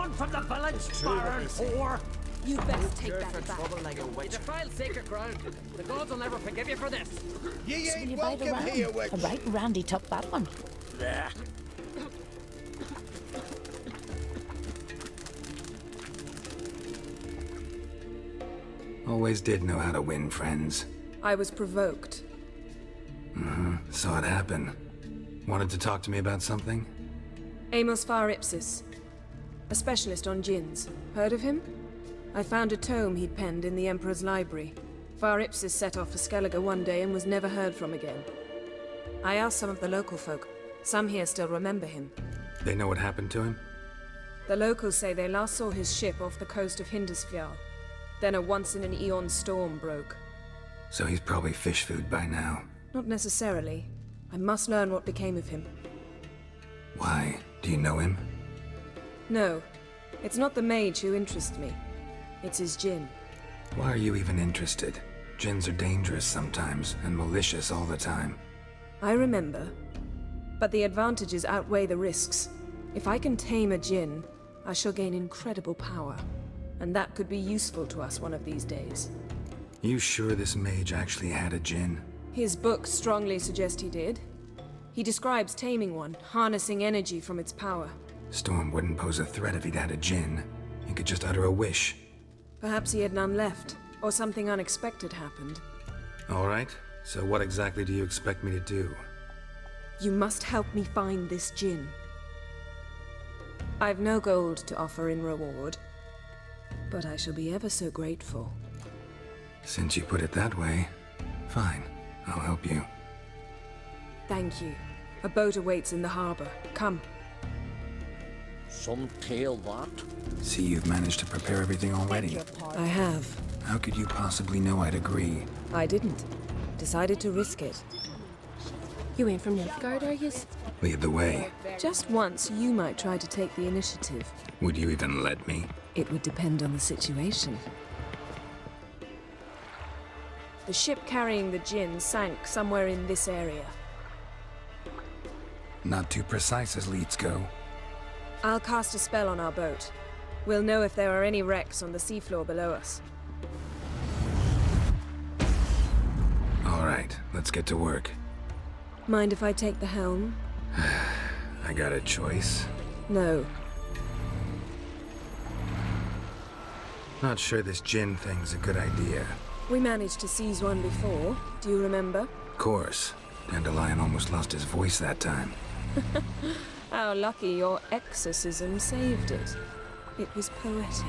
gone from the village, barren whore! You best take that For back. trouble like a witch. You defile sacred ground. The gods will never forgive you for this. Ye Will ain't you buy the welcome here, round? witch. A right randy took that one. Blech. Always did know how to win friends. I was provoked. Saw it happen. Wanted to talk to me about something? Amos Far Ipsis. A specialist on djinns. Heard of him? I found a tome he'd penned in the Emperor's library. Far Ipsis set off for Skellige one day and was never heard from again. I asked some of the local folk. Some here still remember him. They know what happened to him? The locals say they last saw his ship off the coast of Hindisfjall. Then a once-in-an-eon storm broke. So he's probably fish food by now. Not necessarily. I must learn what became of him. Why? Do you know him? No. It's not the mage who interests me. It's his djinn. Why are you even interested? Djinns are dangerous sometimes, and malicious all the time. I remember. But the advantages outweigh the risks. If I can tame a djinn, I shall gain incredible power. And that could be useful to us one of these days. You sure this mage actually had a djinn? His books strongly suggest he did. He describes taming one, harnessing energy from its power. Storm wouldn't pose a threat if he'd had a djinn. He could just utter a wish. Perhaps he had none left, or something unexpected happened. Alright, so what exactly do you expect me to do? You must help me find this djinn. I've no gold to offer in reward, but I shall be ever so grateful. Since you put it that way, fine, I'll help you. Thank you. A boat awaits in the harbor. Come. Some tale that. See, you've managed to prepare everything already. I have. How could you possibly know I'd agree? I didn't. Decided to risk it. You ain't from Nilfgaard, are yous? Lead the way. Just once, you might try to take the initiative. Would you even let me? It would depend on the situation. The ship carrying the djinn sank somewhere in this area. Not too precise as leads go. I'll cast a spell on our boat. We'll know if there are any wrecks on the seafloor below us. Alright, let's get to work. Mind if I take the helm? I got a choice. No. Not sure this djinn thing's a good idea. We managed to seize one before. Do you remember? Of course. Dandelion almost lost his voice that time. How lucky your exorcism saved it. It was poetic.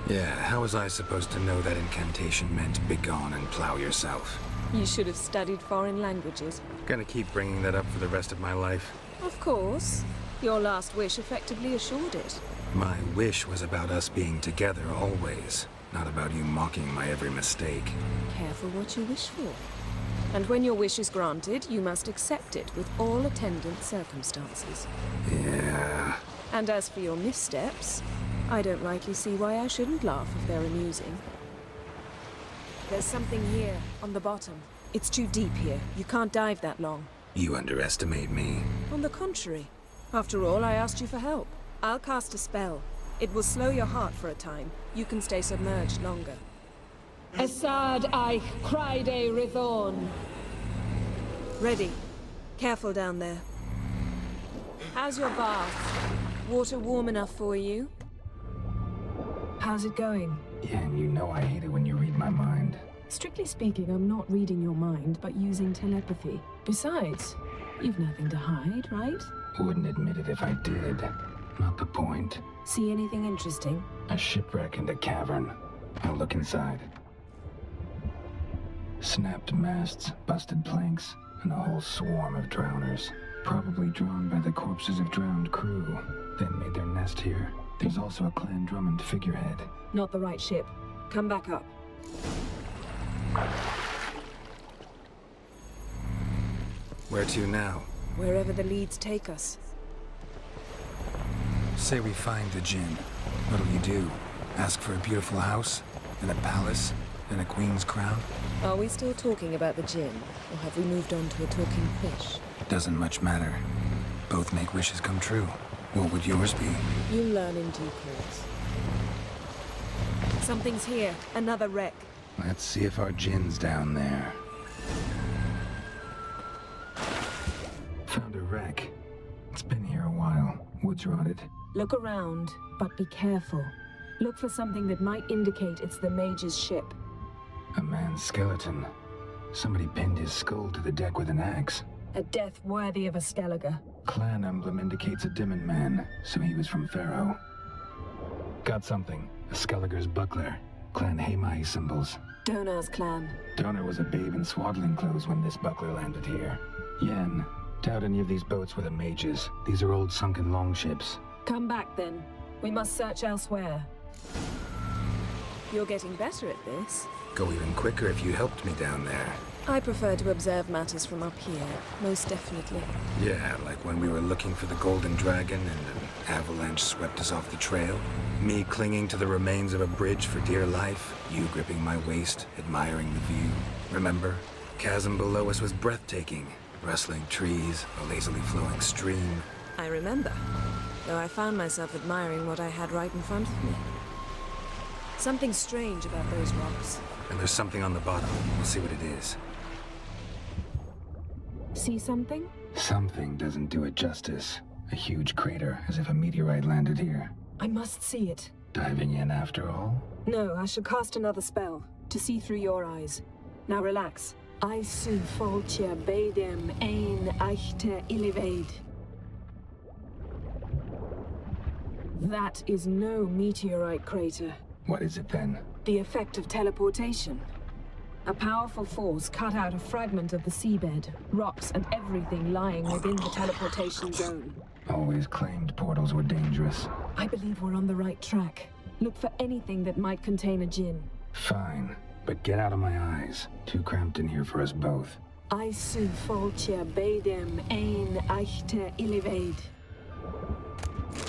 Yeah, how was I supposed to know that incantation meant begone and plow yourself? You should have studied foreign languages. Gonna keep bringing that up for the rest of my life. Of course. Your last wish effectively assured it. My wish was about us being together always, not about you mocking my every mistake. Careful what you wish for. And when your wish is granted, you must accept it with all attendant circumstances. Yeah. And as for your missteps, I don't rightly see why I shouldn't laugh if they're amusing. There's something here, on the bottom. It's too deep here. You can't dive that long. You underestimate me. On the contrary. After all, I asked you for help. I'll cast a spell. It will slow your heart for a time. You can stay submerged longer. Esad Eich Cryde Rithorn. Ready. Careful down there. How's your bath? Water warm enough for you? How's it going? Yeah, and you know I hate it when you read my mind. Strictly speaking, I'm not reading your mind, but using telepathy. Besides, you've nothing to hide, right? Wouldn't admit it if I did. Not the point. See anything interesting? A shipwreck and a cavern. I'll look inside. Snapped masts, busted planks, and a whole swarm of drowners. Probably drawn by the corpses of drowned crew, then made their nest here. There's also a Clan Drummond figurehead. Not the right ship. Come back up. Where to now? Wherever the leads take us. Say we find the djinn. What'll you do? Ask for a beautiful house? And a palace? And a queen's crown? Are we still talking about the djinn, or have we moved on to a talking fish? Doesn't much matter. Both make wishes come true. What would yours be? You learn in due course. Something's here. Another wreck. Let's see if our gin's down there. Found a wreck. It's been here a while. Wood's rotted. Look around, but be careful. Look for something that might indicate it's the mage's ship. A man's skeleton. Somebody pinned his skull to the deck with an axe. A death worthy of a Skellige. Clan emblem indicates a Dimmen man, so he was from Pharaoh. Got something. A Skellige's buckler. Clan Hamai symbols. Donar's clan. Donor was a babe in swaddling clothes when this buckler landed here. Yen. Doubt any of these boats were the mages. These are old sunken longships. Come back then. We must search elsewhere. You're getting better at this. Go even quicker if you helped me down there. I prefer to observe matters from up here, most definitely. Yeah, like when we were looking for the golden dragon and an avalanche swept us off the trail. Me clinging to the remains of a bridge for dear life. You gripping my waist, admiring the view. Remember? Chasm below us was breathtaking. Rustling trees, a lazily flowing stream. I remember, though I found myself admiring what I had right in front of me. Something strange about those rocks. And there's something on the bottom. We'll see what it is. See something? Something doesn't do it justice. A huge crater, as if a meteorite landed here. I must see it. Diving in after all? No, I should cast another spell, to see through your eyes. Now relax. I su foltje bedem ein eichte illivaid. That is no meteorite crater. What is it then? The effect of teleportation. A powerful force cut out a fragment of the seabed, rocks and everything lying within the teleportation zone. Always claimed portals were dangerous. I believe we're on the right track. Look for anything that might contain a djinn. Fine, but get out of my eyes. Too cramped in here for us both. I su foltje bedem ein eichte illivaid.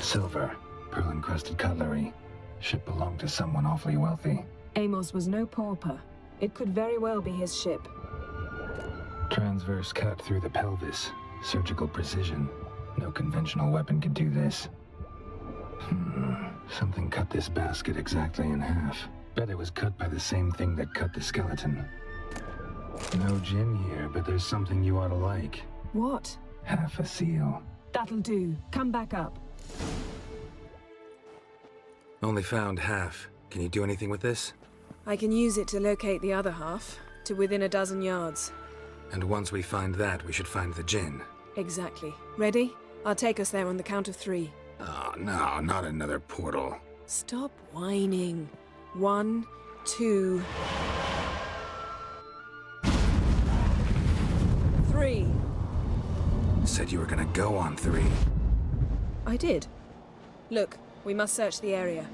Silver, pearl-encrusted cutlery. Ship belonged to someone awfully wealthy. Amos was no pauper. It could very well be his ship. Transverse cut through the pelvis. Surgical precision. No conventional weapon could do this. Something cut this basket exactly in half. Bet it was cut by the same thing that cut the skeleton. No gin here, but there's something you ought to like. What? Half a seal. That'll do. Come back up. Only found half. Can you do anything with this? I can use it to locate the other half, to within a dozen yards. And once we find that, we should find the gin. Exactly. Ready? I'll take us there on the count of 3. Oh, no, not another portal. Stop whining. 1, 2... 3. Said you were gonna go on 3. I did. Look, we must search the area.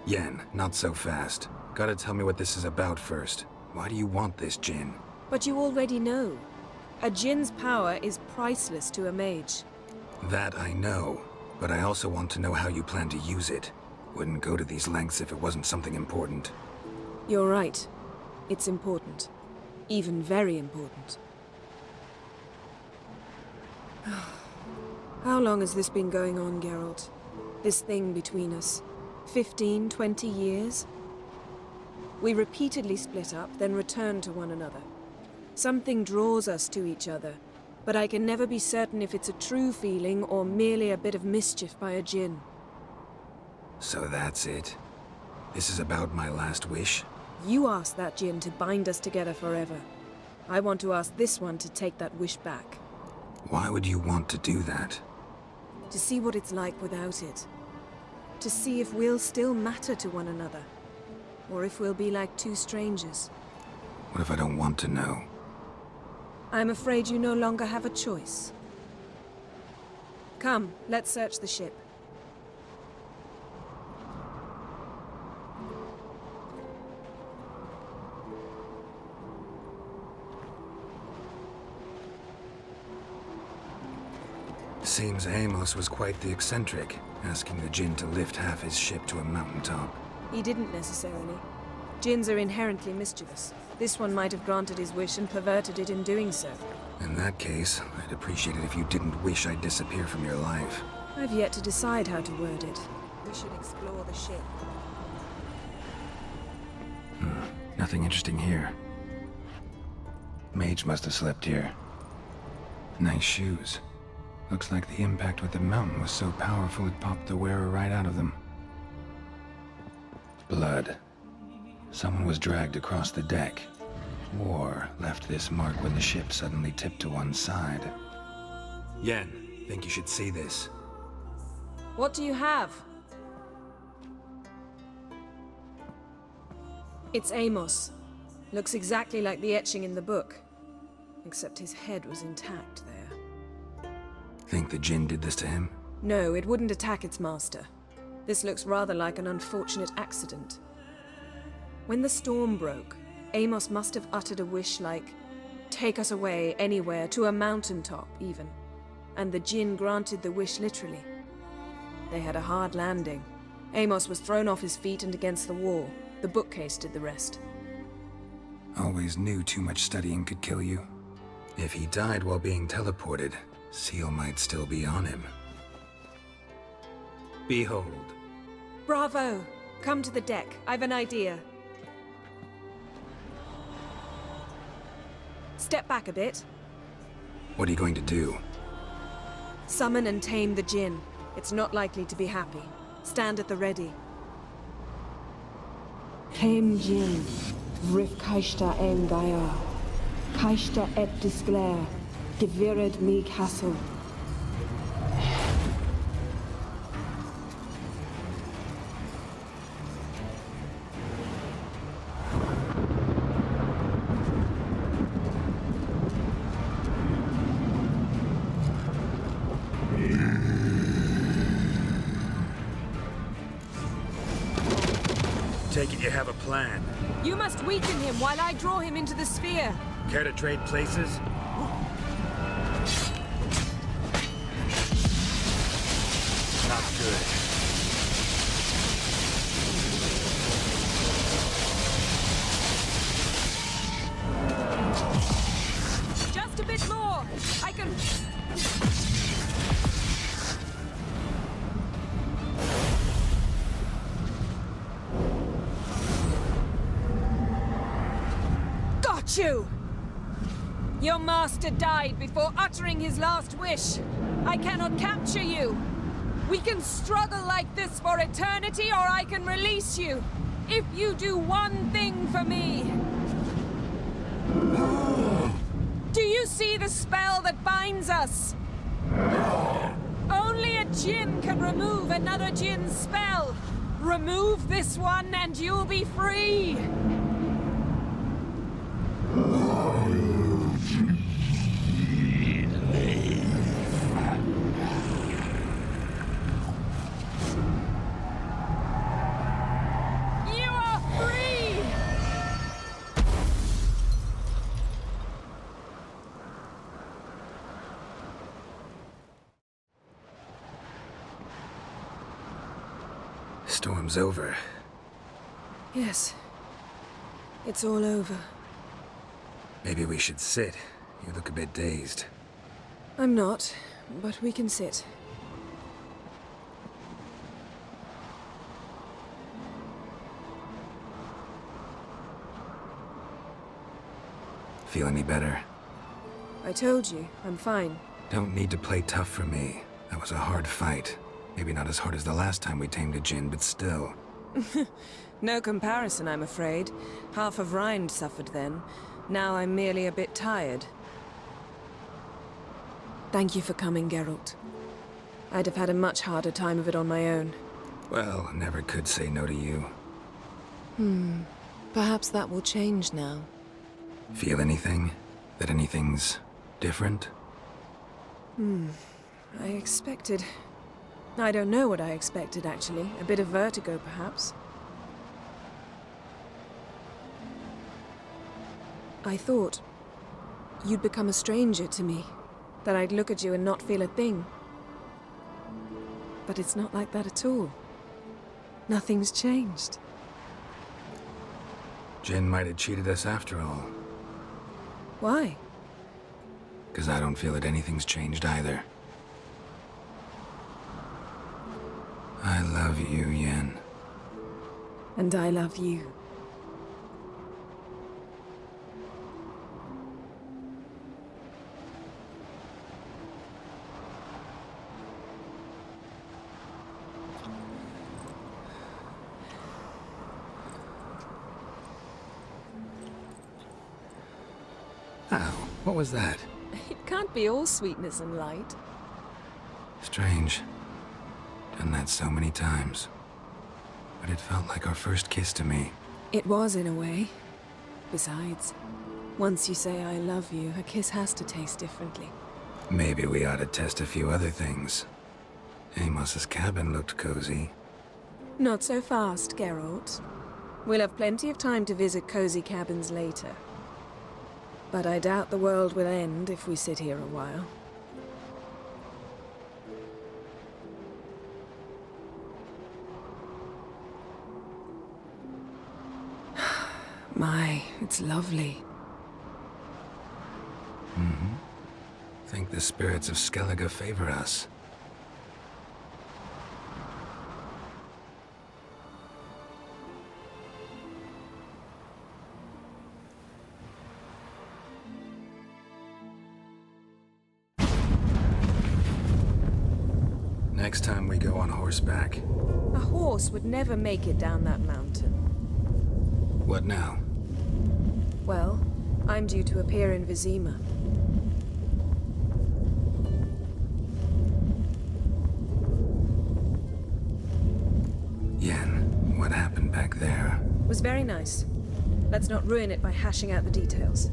Yen, not so fast. Gotta tell me what this is about first. Why do you want this gin? But you already know. A djinn's power is priceless to a mage. That I know, but I also want to know how you plan to use it. Wouldn't go to these lengths if it wasn't something important. You're right. It's important. Even very important. How long has this been going on, Geralt? This thing between us? 15, 20 years? We repeatedly split up, then return to one another. Something draws us to each other, but I can never be certain if it's a true feeling or merely a bit of mischief by a djinn. So that's it? This is about my last wish? You asked that djinn to bind us together forever. I want to ask this one to take that wish back. Why would you want to do that? To see what it's like without it. To see if we'll still matter to one another. Or if we'll be like two strangers. What if I don't want to know? I'm afraid you no longer have a choice. Come, let's search the ship. Seems Amos was quite the eccentric, asking the djinn to lift half his ship to a mountaintop. He didn't necessarily. Djinns are inherently mischievous. This one might have granted his wish and perverted it in doing so. In that case, I'd appreciate it if you didn't wish I'd disappear from your life. I've yet to decide how to word it. We should explore the ship. Nothing interesting here. Mage must have slept here. Nice shoes. Looks like the impact with the mountain was so powerful it popped the wearer right out of them. Blood. Someone was dragged across the deck. War left this mark when the ship suddenly tipped to one side. Yen, think you should see this. What do you have? It's Amos. Looks exactly like the etching in the book. Except his head was intact there. Think the Jinn did this to him? No, it wouldn't attack its master. This looks rather like an unfortunate accident. When the storm broke, Amos must have uttered a wish like, "Take us away, anywhere, to a mountaintop, even." And the Jinn granted the wish literally. They had a hard landing. Amos was thrown off his feet and against the wall. The bookcase did the rest. Always knew too much studying could kill you. If he died while being teleported, Seal might still be on him. Behold. Bravo! Come to the deck. I've an idea. Step back a bit. What are you going to do? Summon and tame the Jinn. It's not likely to be happy. Stand at the ready. Tame Jinn, Rif Kaishta en Gaia, Kaishta et Disclair, Devired me Castle. Take it you have a plan. You must weaken him while I draw him into the sphere. Care to trade places? Not good. Just a bit more. I can... You! Your master died before uttering his last wish. I cannot capture you. We can struggle like this for eternity, or I can release you. If you do one thing for me. Do you see the spell that binds us? Only a Jinn can remove another Jinn's spell. Remove this one and you'll be free. Storm's over. Yes. It's all over. Maybe we should sit. You look a bit dazed. I'm not, but we can sit. Feel any better? I told you, I'm fine. Don't need to play tough for me. That was a hard fight. Maybe not as hard as the last time we tamed a Jinn, but still. No comparison, I'm afraid. Half of Rind suffered then. Now I'm merely a bit tired. Thank you for coming, Geralt. I'd have had a much harder time of it on my own. Well, never could say no to you. Perhaps that will change now. Feel anything? That anything's different? I expected... I don't know what I expected, actually. A bit of vertigo, perhaps. I thought you'd become a stranger to me. That I'd look at you and not feel a thing. But it's not like that at all. Nothing's changed. Jinn might have cheated us after all. Why? 'Cause I don't feel that anything's changed either. I love you, Yen. And I love you. Ow, what was that? It can't be all sweetness and light. Strange. Done that so many times. But it felt like our first kiss to me. It was, in a way. Besides, once you say I love you, a kiss has to taste differently. Maybe we ought to test a few other things. Amos's cabin looked cozy. Not so fast, Geralt. We'll have plenty of time to visit cozy cabins later. But I doubt the world will end if we sit here a while. My, it's lovely. Mm-hmm. Think the spirits of Skellige favor us. Next time we go on horseback. A horse would never make it down that mountain. What now? Well, I'm due to appear in Vizima. Yen, what happened back there? It was very nice. Let's not ruin it by hashing out the details.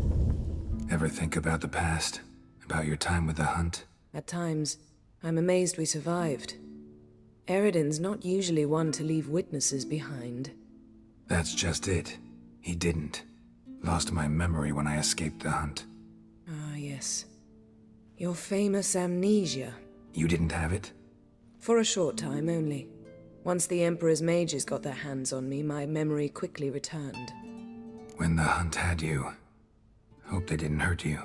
Ever think about the past? About your time with the hunt? At times, I'm amazed we survived. Eridan's not usually one to leave witnesses behind. That's just it. He didn't. Lost my memory when I escaped the hunt. Ah, yes. Your famous amnesia. You didn't have it? For a short time only. Once the Emperor's mages got their hands on me, my memory quickly returned. When the hunt had you, hope they didn't hurt you.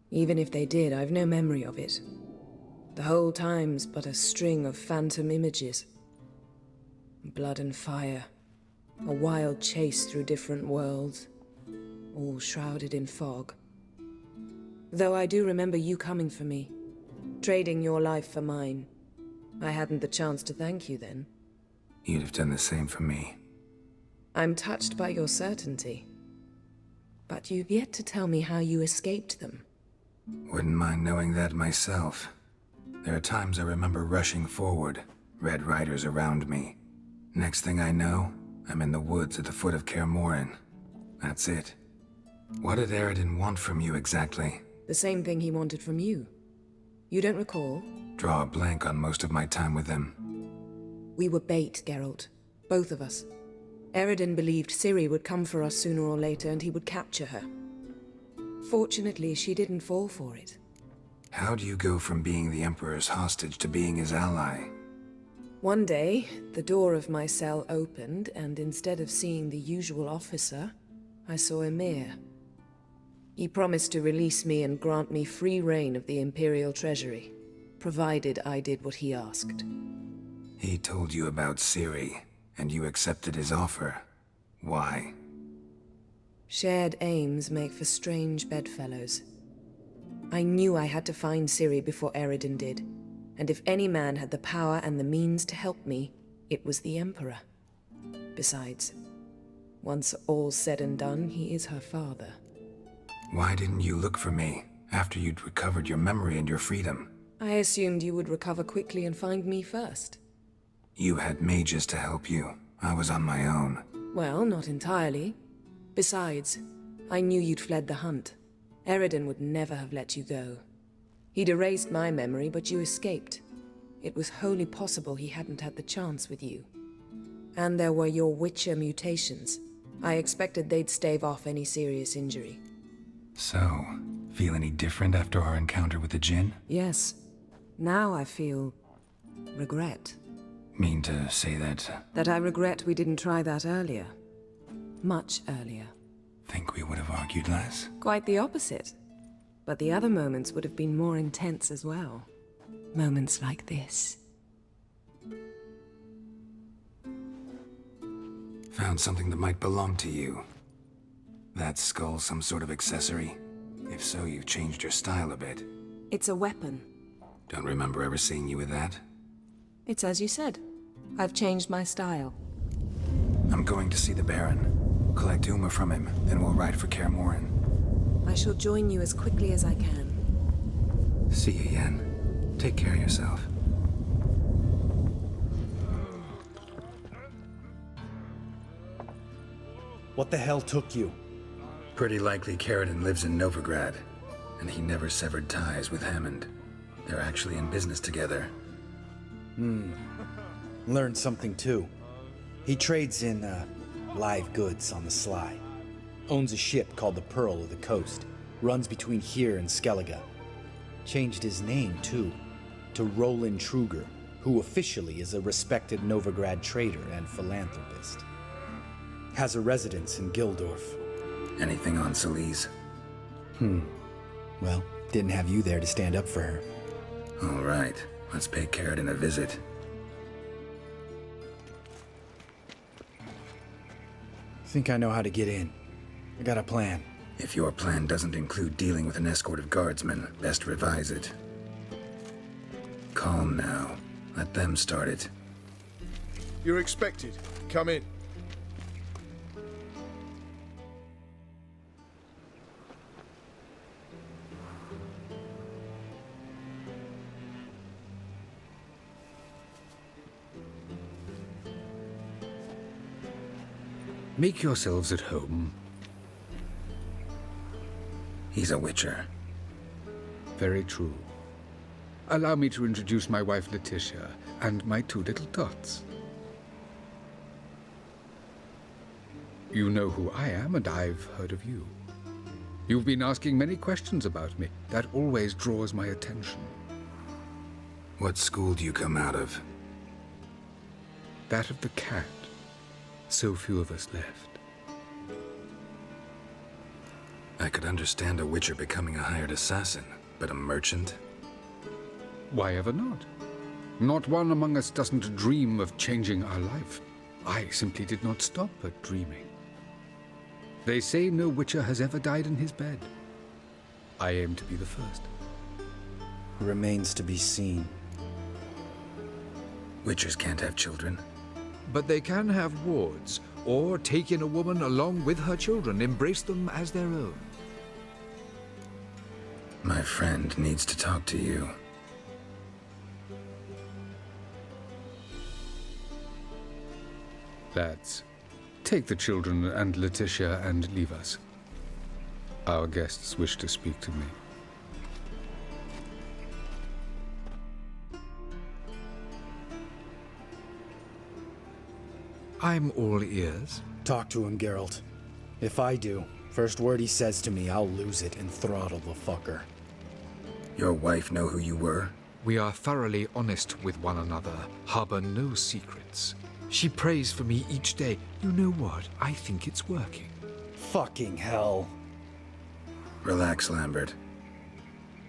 Even if they did, I've no memory of it. The whole time's but a string of phantom images. Blood and fire. A wild chase through different worlds. All shrouded in fog. Though I do remember you coming for me. Trading your life for mine. I hadn't the chance to thank you then. You'd have done the same for me. I'm touched by your certainty. But you've yet to tell me how you escaped them. Wouldn't mind knowing that myself. There are times I remember rushing forward, red riders around me. Next thing I know, I'm in the woods at the foot of Kaer Morhen. That's it. What did Eridan want from you exactly? The same thing he wanted from you. You don't recall? Draw a blank on most of my time with him. We were bait, Geralt. Both of us. Eridan believed Ciri would come for us sooner or later and he would capture her. Fortunately, she didn't fall for it. How do you go from being the Emperor's hostage to being his ally? One day, the door of my cell opened, and instead of seeing the usual officer, I saw Emir. He promised to release me and grant me free reign of the Imperial Treasury, provided I did what he asked. He told you about Ciri, and you accepted his offer. Why? Shared aims make for strange bedfellows. I knew I had to find Ciri before Eridan did, and if any man had the power and the means to help me, it was the Emperor. Besides, once all's said and done, he is her father. Why didn't you look for me, after you'd recovered your memory and your freedom? I assumed you would recover quickly and find me first. You had mages to help you. I was on my own. Well, not entirely. Besides, I knew you'd fled the hunt. Eridan would never have let you go. He'd erased my memory, but you escaped. It was wholly possible he hadn't had the chance with you. And there were your Witcher mutations. I expected they'd stave off any serious injury. So, feel any different after our encounter with the Djinn? Yes. Now I feel regret. Mean to say that... That I regret we didn't try that earlier. Much earlier. Think we would have argued less? Quite the opposite. But the other moments would have been more intense as well. Moments like this. Found something that might belong to you. That skull some sort of accessory? If so, you've changed your style a bit. It's a weapon. Don't remember ever seeing you with that. It's as you said. I've changed my style. I'm going to see the Baron. Collect Uma from him, then we'll ride for Kaer Morhen. I shall join you as quickly as I can. See you, Yen. Take care of yourself. What the hell took you? Pretty likely Karadin lives in Novigrad, and he never severed ties with Hammond. They're actually in business together. Learned something too. He trades in, live goods on the sly. Owns a ship called the Pearl of the Coast. Runs between here and Skellige. Changed his name too, to Roland Truger, who officially is a respected Novigrad trader and philanthropist. Has a residence in Gildorf. Anything on Celise? Well, didn't have you there to stand up for her. All right, let's pay Karadin a visit. Think I know how to get in. I got a plan. If your plan doesn't include dealing with an escort of guardsmen, best revise it. Calm now. Let them start it. You're expected. Come in. Make yourselves at home. He's a witcher. Very true. Allow me to introduce my wife Letitia and my two little tots. You know who I am, and I've heard of you. You've been asking many questions about me. That always draws my attention. What school do you come out of? That of the cat. So few of us left. I could understand a witcher becoming a hired assassin, but a merchant? Why ever not? Not one among us doesn't dream of changing our life. I simply did not stop at dreaming. They say no witcher has ever died in his bed. I aim to be the first. Remains to be seen. Witchers can't have children. But they can have wards, or take in a woman along with her children, embrace them as their own. My friend needs to talk to you. Lads, take the children and Letitia and leave us. Our guests wish to speak to me. I'm all ears. Talk to him, Geralt. If I do, first word he says to me, I'll lose it and throttle the fucker. Your wife know who you were? We are thoroughly honest with one another, harbor no secrets. She prays for me each day. You know what? I think it's working. Fucking hell. Relax, Lambert.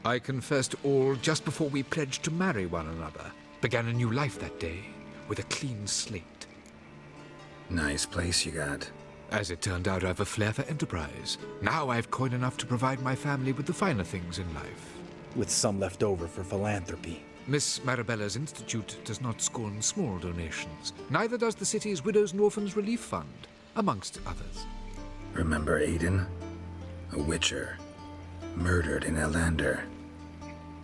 I confessed all just before we pledged to marry one another. Began a new life that day, with a clean slate. Nice place you got. As it turned out, I've a flair for enterprise. Now I've coin enough to provide my family with the finer things in life. With some left over for philanthropy. Miss Marabella's institute does not scorn small donations. Neither does the city's Widows and Orphans Relief Fund, amongst others. Remember Aiden? A witcher. Murdered in Elander.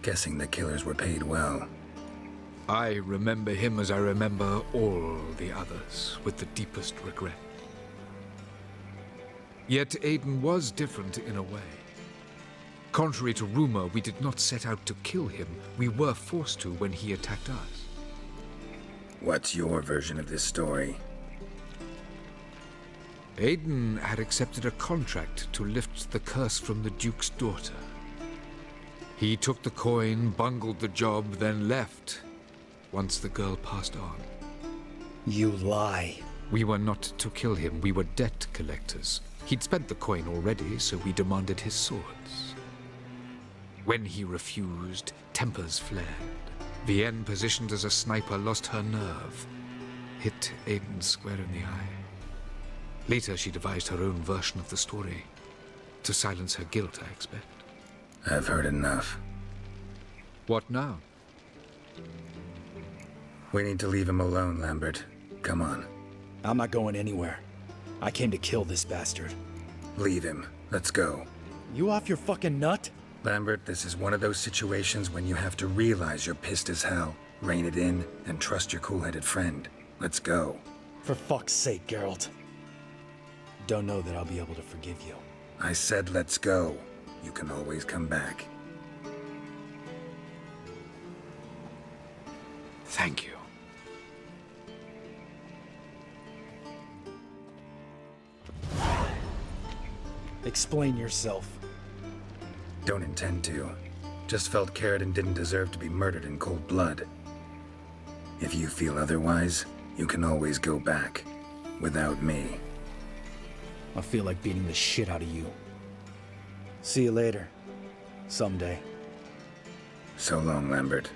Guessing the killers were paid well. I remember him as I remember all the others, with the deepest regret. Yet Aiden was different in a way. Contrary to rumor, we did not set out to kill him. We were forced to when he attacked us. What's your version of this story? Aiden had accepted a contract to lift the curse from the Duke's daughter. He took the coin, bungled the job, then left, once the girl passed on. You lie. We were not to kill him, we were debt collectors. He'd spent the coin already, so we demanded his swords. When he refused, tempers flared. Vienne, positioned as a sniper, lost her nerve. Hit Aiden square in the eye. Later, she devised her own version of the story. To silence her guilt, I expect. I've heard enough. What now? We need to leave him alone, Lambert. Come on. I'm not going anywhere. I came to kill this bastard. Leave him. Let's go. You off your fucking nut? Lambert, this is one of those situations when you have to realize you're pissed as hell, rein it in, and trust your cool-headed friend. Let's go. For fuck's sake, Geralt. Don't know that I'll be able to forgive you. I said let's go. You can always come back. Thank you. Explain yourself. Don't intend to. Just felt Kaer didn't deserve to be murdered in cold blood. If you feel otherwise, you can always go back. Without me. I feel like beating the shit out of you. See you later. Someday. So long, Lambert.